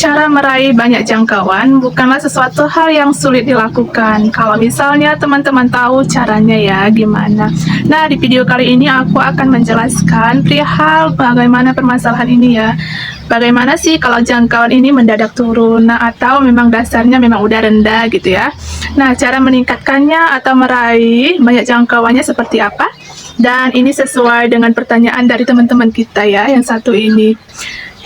Cara meraih banyak jangkauan bukanlah sesuatu hal yang sulit dilakukan. Kalau misalnya teman-teman tahu caranya ya gimana. Nah, di video kali ini aku akan menjelaskan perihal bagaimana permasalahan ini ya. Bagaimana sih kalau jangkauan ini mendadak turun, nah, atau memang dasarnya memang udah rendah gitu ya. Nah, cara meningkatkannya atau meraih banyak jangkauannya seperti apa? Dan ini sesuai dengan pertanyaan dari teman-teman kita ya, yang satu ini.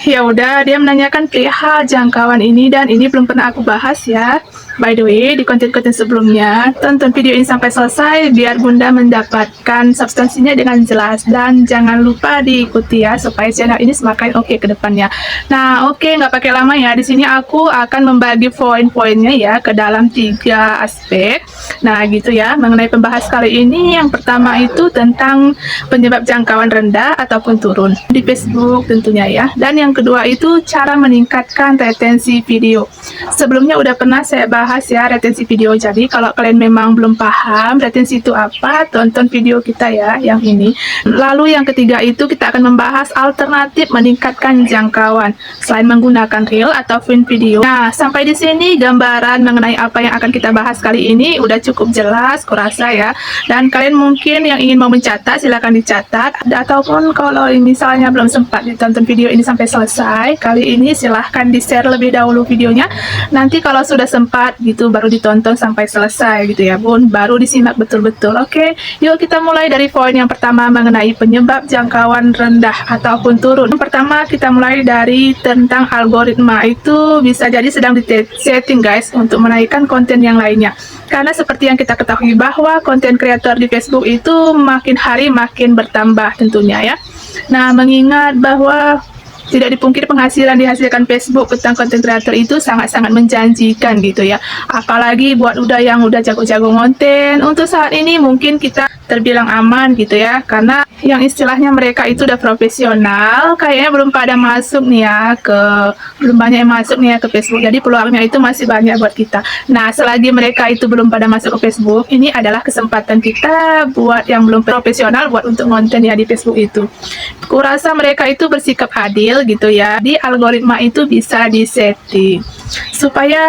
Ya udah, dia menanyakan perihal jangkauan ini dan ini belum pernah aku bahas ya. By the way, di konten-konten sebelumnya, tonton video ini sampai selesai biar Bunda mendapatkan substansinya dengan jelas. Dan jangan lupa diikuti ya, supaya channel ini semakin oke ke depannya. Nah, oke, nggak pakai lama ya. Di sini aku akan membagi poin-poinnya ya ke dalam 3 aspek. Nah, gitu ya, mengenai pembahas kali ini, yang pertama itu tentang penyebab jangkauan rendah ataupun turun di Facebook tentunya ya. Dan yang kedua itu cara meningkatkan retensi video. Sebelumnya udah pernah saya bahas ya retensi video. Jadi kalau kalian memang belum paham retensi itu apa, tonton video kita ya yang ini. Lalu yang ketiga itu kita akan membahas alternatif meningkatkan jangkauan selain menggunakan reel ataupun video. Nah, sampai di sini gambaran mengenai apa yang akan kita bahas kali ini udah cukup jelas kurasa ya. Dan kalian mungkin yang ingin mau mencatat silahkan dicatat, ataupun kalau misalnya belum sempat ditonton video ini sampai selesai, kali ini silahkan di-share lebih dahulu videonya. Nanti kalau sudah sempat gitu baru ditonton sampai selesai gitu ya Bun, baru disimak betul-betul. Oke, yuk kita mulai dari poin yang pertama mengenai penyebab jangkauan rendah ataupun turun. Yang pertama kita mulai dari tentang algoritma. Itu bisa jadi sedang di-setting guys untuk menaikkan konten yang lainnya. Karena seperti yang kita ketahui bahwa konten kreator di Facebook itu makin hari makin bertambah tentunya ya. Nah, mengingat bahwa tidak dipungkiri penghasilan dihasilkan Facebook tentang konten kreator itu sangat-sangat menjanjikan gitu ya. Apalagi buat yang udah jago-jago konten, untuk saat ini mungkin kita terbilang aman gitu ya. Karena yang istilahnya mereka itu udah profesional, kayaknya belum pada masuk nih ya belum banyak yang masuk nih ya ke Facebook. Jadi peluangnya itu masih banyak buat kita. Nah, selagi mereka itu belum pada masuk ke Facebook, ini adalah kesempatan kita buat yang belum profesional buat untuk konten ya di Facebook itu. Kurasa mereka itu bersikap adil gitu ya, di algoritma itu bisa disetting supaya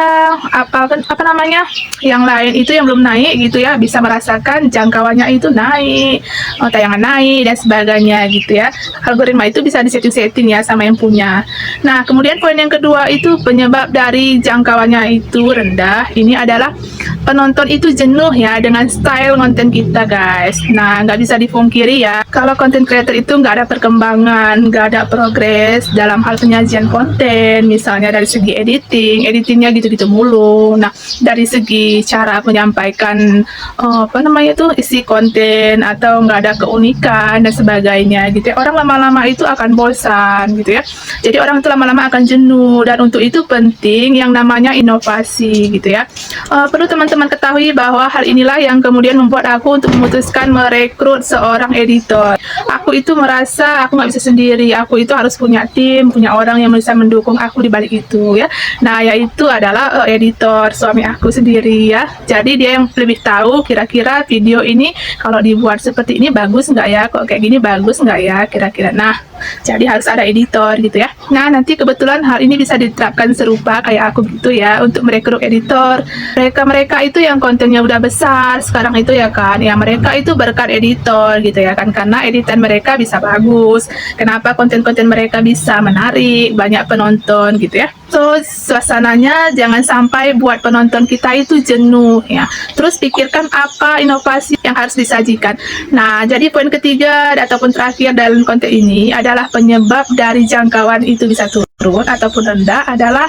apa namanya yang lain itu yang belum naik gitu ya bisa merasakan jangkauannya itu naik, tayangan naik dan sebagainya gitu ya. Algoritma itu bisa disetting ya sama yang punya. Nah, kemudian poin yang kedua itu penyebab dari jangkauannya itu rendah, ini adalah penonton itu jenuh ya dengan style konten kita guys. Nah, nggak bisa dipungkiri ya kalau konten creator itu nggak ada perkembangan, nggak ada progres dalam hal penyajian konten, misalnya dari segi editingnya gitu-gitu mulu. Nah, dari segi cara menyampaikan isi konten atau nggak ada keunikan dan sebagainya gitu ya, orang lama-lama itu akan bosan gitu ya. Jadi orang itu lama-lama akan jenuh, dan untuk itu penting yang namanya inovasi gitu ya. Perlu teman-teman ketahui bahwa hal inilah yang kemudian membuat aku untuk memutuskan merekrut seorang editor. Aku itu merasa aku nggak bisa sendiri, aku itu harus punya tim, punya orang yang bisa mendukung aku di balik itu ya. Nah, yaitu adalah editor, suami aku sendiri ya. Jadi dia yang lebih tahu kira-kira video ini kalau dibuat seperti ini bagus nggak ya, kok kayak gini bagus nggak ya kira-kira. Nah, jadi harus ada editor gitu ya. Nah, nanti kebetulan hal ini bisa diterapkan serupa kayak aku gitu ya, untuk merekrut editor. Mereka itu yang kontennya udah besar sekarang itu ya kan, ya mereka itu berkat editor gitu ya kan, karena editan mereka bisa bagus. Kenapa konten-konten mereka bisa menarik banyak penonton gitu ya. So, suasananya jangan sampai buat penonton kita itu jenuh ya. Terus pikirkan apa inovasi yang harus disajikan. Nah, jadi poin ketiga ataupun terakhir dalam konten ini adalah penyebab dari jangkauan itu bisa turun ataupun rendah adalah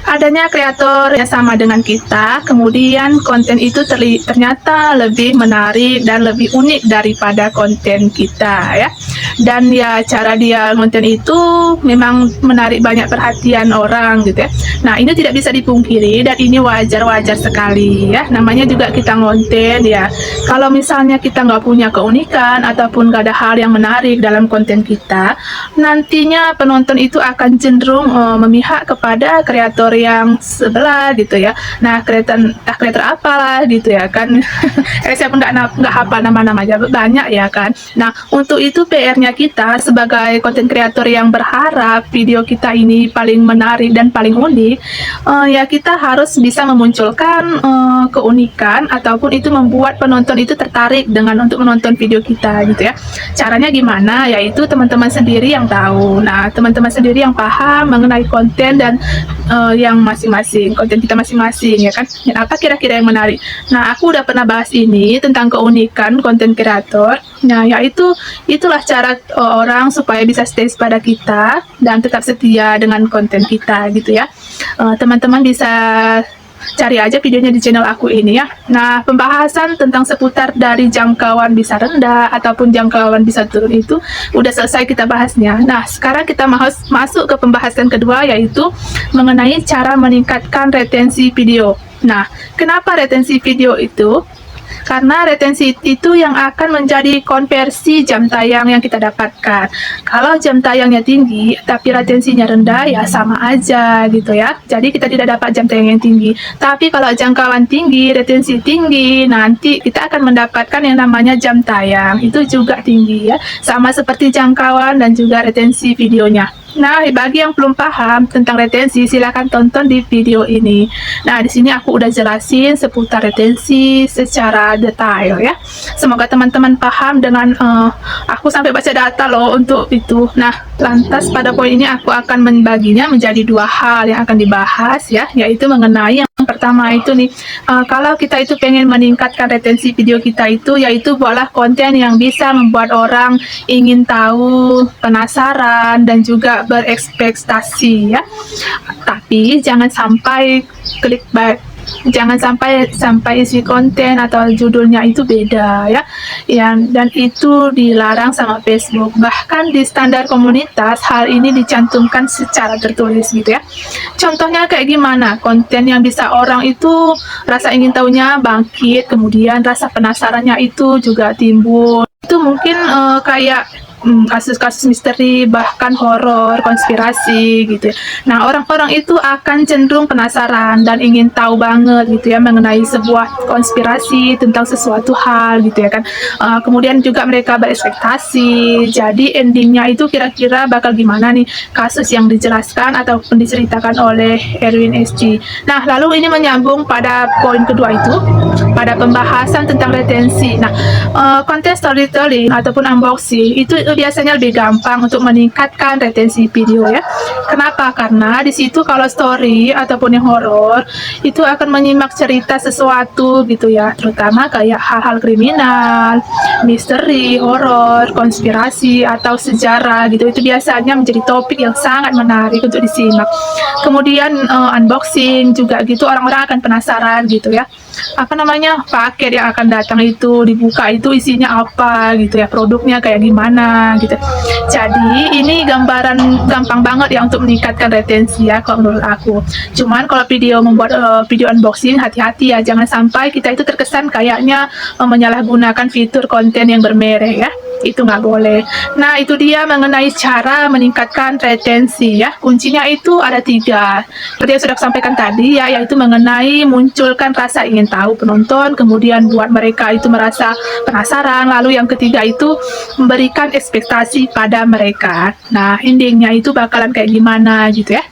adanya kreator yang sama dengan kita, kemudian konten itu ternyata lebih menarik dan lebih unik daripada konten kita ya. Dan ya cara dia konten itu memang menarik banyak perhatian orang gitu ya. Nah, ini tidak bisa dipungkiri dan ini wajar-wajar sekali ya. Namanya juga kita konten ya. Kalau misalnya kita nggak punya keunikan ataupun nggak ada hal yang menarik dalam konten kita, nantinya penonton itu akan cenderung memihak kepada kreator kreator yang sebelah gitu ya. Nah, kreator apalah gitu ya kan. Saya pun nggak hafal nama-namanya, banyak ya kan. Nah, untuk itu PR-nya kita sebagai konten kreator yang berharap video kita ini paling menarik dan paling unik, ya kita harus bisa memunculkan keunikan ataupun itu membuat penonton itu tertarik dengan untuk menonton video kita gitu ya. Caranya gimana? Yaitu teman-teman sendiri yang tahu. Nah, teman-teman sendiri yang paham mengenai konten dan yang masing-masing, konten kita masing-masing ya kan. Dan apa kira-kira yang menarik? Nah, aku udah pernah bahas ini tentang keunikan konten kreator. Nah, yaitu itulah cara orang supaya bisa stay pada kita dan tetap setia dengan konten kita gitu ya. Teman-teman bisa cari aja videonya di channel aku ini ya. Nah, pembahasan tentang seputar dari jangkauan bisa rendah ataupun jangkauan bisa turun itu udah selesai kita bahasnya. Nah, sekarang kita masuk ke pembahasan kedua, yaitu mengenai cara meningkatkan retensi video. Nah, kenapa retensi video itu? Karena retensi itu yang akan menjadi konversi jam tayang yang kita dapatkan. Kalau jam tayangnya tinggi tapi retensinya rendah, ya sama aja gitu ya. Jadi kita tidak dapat jam tayang yang tinggi. Tapi kalau jangkauan tinggi, retensi tinggi, nanti kita akan mendapatkan yang namanya jam tayang. Itu juga tinggi ya. Sama seperti jangkauan dan juga retensi videonya. Nah, bagi yang belum paham tentang retensi, silakan tonton di video ini. Nah, di sini aku udah jelasin seputar retensi secara detail ya. Semoga teman-teman paham dengan aku sampai baca data loh untuk itu. Nah, lantas pada poin ini aku akan membaginya menjadi dua hal yang akan dibahas ya, yaitu mengenai yang pertama itu nih, kalau kita itu pengen meningkatkan retensi video kita itu, yaitu buatlah konten yang bisa membuat orang ingin tahu, penasaran, dan juga berekspektasi ya. Tapi jangan sampai clickbait, jangan sampai isi konten atau judulnya itu beda ya. Dan itu dilarang sama Facebook. Bahkan di standar komunitas hal ini dicantumkan secara tertulis gitu ya. Contohnya kayak gimana? Konten yang bisa orang itu rasa ingin tahunya bangkit, kemudian rasa penasarannya itu juga timbul. Itu mungkin kayak kasus-kasus misteri, bahkan horor, konspirasi gitu ya. Nah, orang-orang itu akan cenderung penasaran dan ingin tahu banget gitu ya mengenai sebuah konspirasi tentang sesuatu hal gitu ya kan. Kemudian juga mereka berekspektasi, jadi endingnya itu kira-kira bakal gimana nih kasus yang dijelaskan ataupun diceritakan oleh Erwin SG. Nah, lalu ini menyambung pada poin kedua itu, pada pembahasan tentang retensi. Nah, konten storytelling ataupun unboxing itu biasanya lebih gampang untuk meningkatkan retensi video ya. Kenapa? Karena di situ kalau story ataupun yang horor itu akan menyimak cerita sesuatu gitu ya, terutama kayak hal-hal kriminal, misteri, horor, konspirasi atau sejarah gitu. Itu biasanya menjadi topik yang sangat menarik untuk disimak. Kemudian unboxing juga gitu, orang-orang akan penasaran gitu ya. Apa namanya, paket yang akan datang itu dibuka itu isinya apa gitu ya, produknya kayak gimana gitu. Jadi ini gambaran gampang banget ya untuk meningkatkan retensi ya kalau menurut aku. Cuman kalau membuat video unboxing, hati-hati ya, jangan sampai kita itu terkesan kayaknya menyalahgunakan fitur konten yang bermerek ya. Itu nggak boleh. Nah, itu dia mengenai cara meningkatkan retensi ya. Kuncinya itu ada 3. Seperti yang sudah saya sampaikan tadi ya, yaitu mengenai munculkan rasa ingin tahu penonton, kemudian buat mereka itu merasa penasaran, lalu yang ketiga itu memberikan ekspektasi pada mereka. Nah, endingnya itu bakalan kayak gimana gitu ya.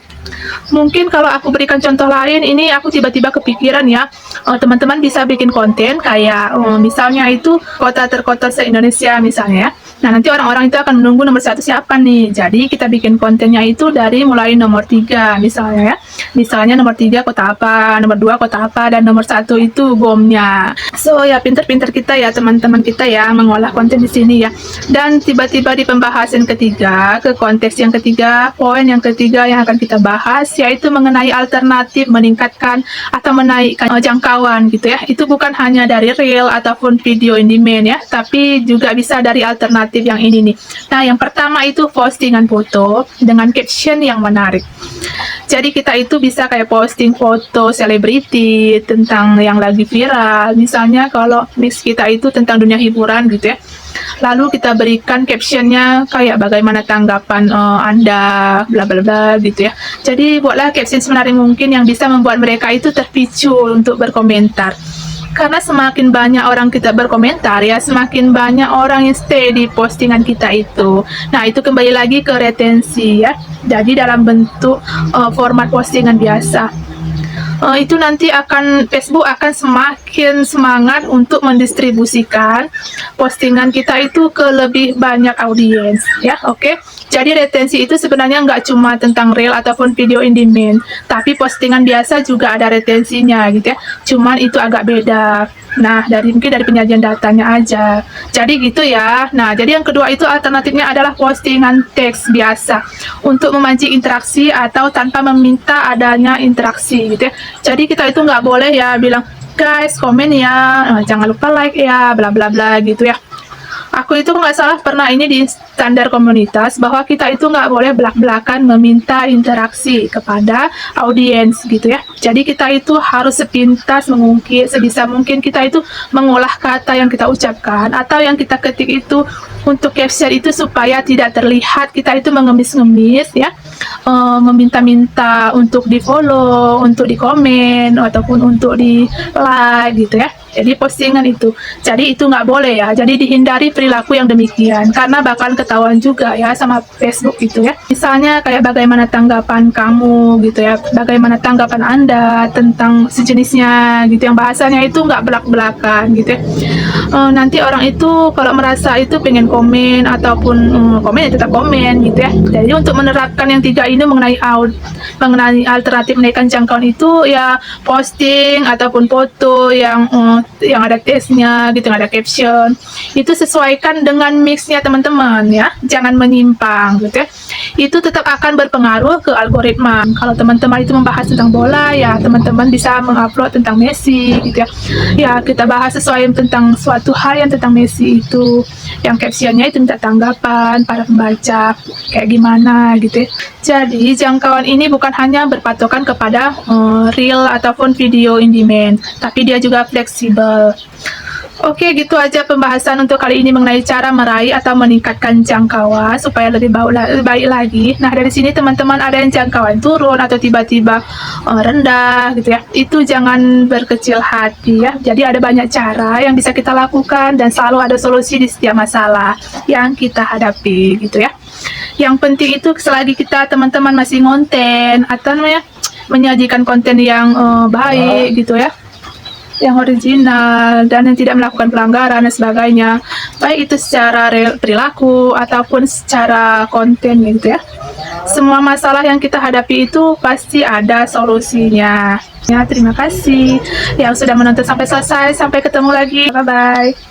Mungkin kalau aku berikan contoh lain, ini aku tiba-tiba kepikiran ya, teman-teman bisa bikin konten kayak misalnya itu kota terkotor se-Indonesia misalnya ya. Nah, nanti orang-orang itu akan menunggu nomor 1 siapa nih. Jadi kita bikin kontennya itu dari mulai nomor 3 misalnya ya. Misalnya nomor 3 kota apa, nomor 2 kota apa, dan nomor 1 itu bomnya. So ya, pinter-pinter kita ya teman-teman kita ya mengolah konten di sini ya. Dan tiba-tiba di pembahasan ketiga, ke konteks yang ketiga, poin yang ketiga yang akan kita bahas yaitu mengenai alternatif meningkatkan atau menaikkan jangkauan gitu ya. Itu bukan hanya dari reel ataupun video in demand ya, tapi juga bisa dari alternatif alternatif yang ini nih. Nah, yang pertama itu postingan foto dengan caption yang menarik. Jadi kita itu bisa kayak posting foto selebriti tentang yang lagi viral. Misalnya kalau mix kita itu tentang dunia hiburan gitu ya. Lalu kita berikan captionnya kayak bagaimana tanggapan Anda, bla bla bla gitu ya. Jadi buatlah caption semenarik mungkin yang bisa membuat mereka itu terpicu untuk berkomentar. Karena semakin banyak orang kita berkomentar ya, semakin banyak orang yang stay di postingan kita itu. Nah, itu kembali lagi ke retensi ya. Jadi dalam bentuk format postingan biasa. Itu nanti Facebook akan semakin semangat untuk mendistribusikan postingan kita itu ke lebih banyak audiens ya. Oke. Jadi retensi itu sebenarnya nggak cuma tentang reel ataupun video in demand, tapi postingan biasa juga ada retensinya gitu ya. Cuman itu agak beda. Nah, mungkin dari penyajian datanya aja. Jadi gitu ya. Nah, jadi yang kedua itu alternatifnya adalah postingan teks biasa untuk memancing interaksi atau tanpa meminta adanya interaksi gitu ya. Jadi kita itu nggak boleh ya bilang, guys komen ya, jangan lupa like ya, bla bla bla gitu ya. Aku itu nggak salah pernah ini di standar komunitas bahwa kita itu nggak boleh belak-belakan meminta interaksi kepada audiens gitu ya. Jadi kita itu harus sepintas mengungkit, sebisa mungkin kita itu mengolah kata yang kita ucapkan atau yang kita ketik itu untuk caption itu supaya tidak terlihat kita itu mengemis-ngemis ya, meminta-minta untuk di follow, untuk di komen ataupun untuk di like gitu ya. Jadi postingan itu, jadi itu nggak boleh ya. Jadi dihindari perilaku yang demikian karena bakal ketahuan juga ya sama Facebook itu ya. Misalnya kayak bagaimana tanggapan kamu gitu ya, bagaimana tanggapan Anda tentang sejenisnya gitu, yang bahasanya itu nggak belak-belakan gitu ya. Nanti orang itu kalau merasa itu pengen komen ataupun komen ya tetap komen gitu ya. Jadi untuk menerapkan yang tiga ini mengenai alternatif menaikkan jangkauan itu ya, posting ataupun foto yang ada tesnya gitu, yang ada caption, itu sesuaikan dengan mixnya teman-teman ya, jangan menyimpang gitu ya. Itu tetap akan berpengaruh ke algoritma. Kalau teman-teman itu membahas tentang bola ya, teman-teman bisa mengupload tentang Messi gitu ya. Ya, kita bahas sesuai tentang suatu hal yang tentang Messi itu, yang captionnya itu minta tanggapan para pembaca kayak gimana gitu ya. Jadi jangkauan ini bukan hanya berpatokan kepada reel ataupun video in demand, tapi dia juga fleksibel. Oke, gitu aja pembahasan untuk kali ini mengenai cara meraih atau meningkatkan jangkauan supaya lebih baik lagi. Nah, dari sini teman-teman ada yang jangkauan turun atau tiba-tiba rendah gitu ya. Itu jangan berkecil hati ya. Jadi ada banyak cara yang bisa kita lakukan dan selalu ada solusi di setiap masalah yang kita hadapi gitu ya. Yang penting itu selagi kita teman-teman masih ngonten atau namanya menyajikan konten yang baik gitu ya, yang original dan yang tidak melakukan pelanggaran dan sebagainya, baik itu secara perilaku ataupun secara konten gitu ya. Semua masalah yang kita hadapi itu pasti ada solusinya ya. Terima kasih yang sudah menonton sampai selesai. Sampai ketemu lagi, bye bye.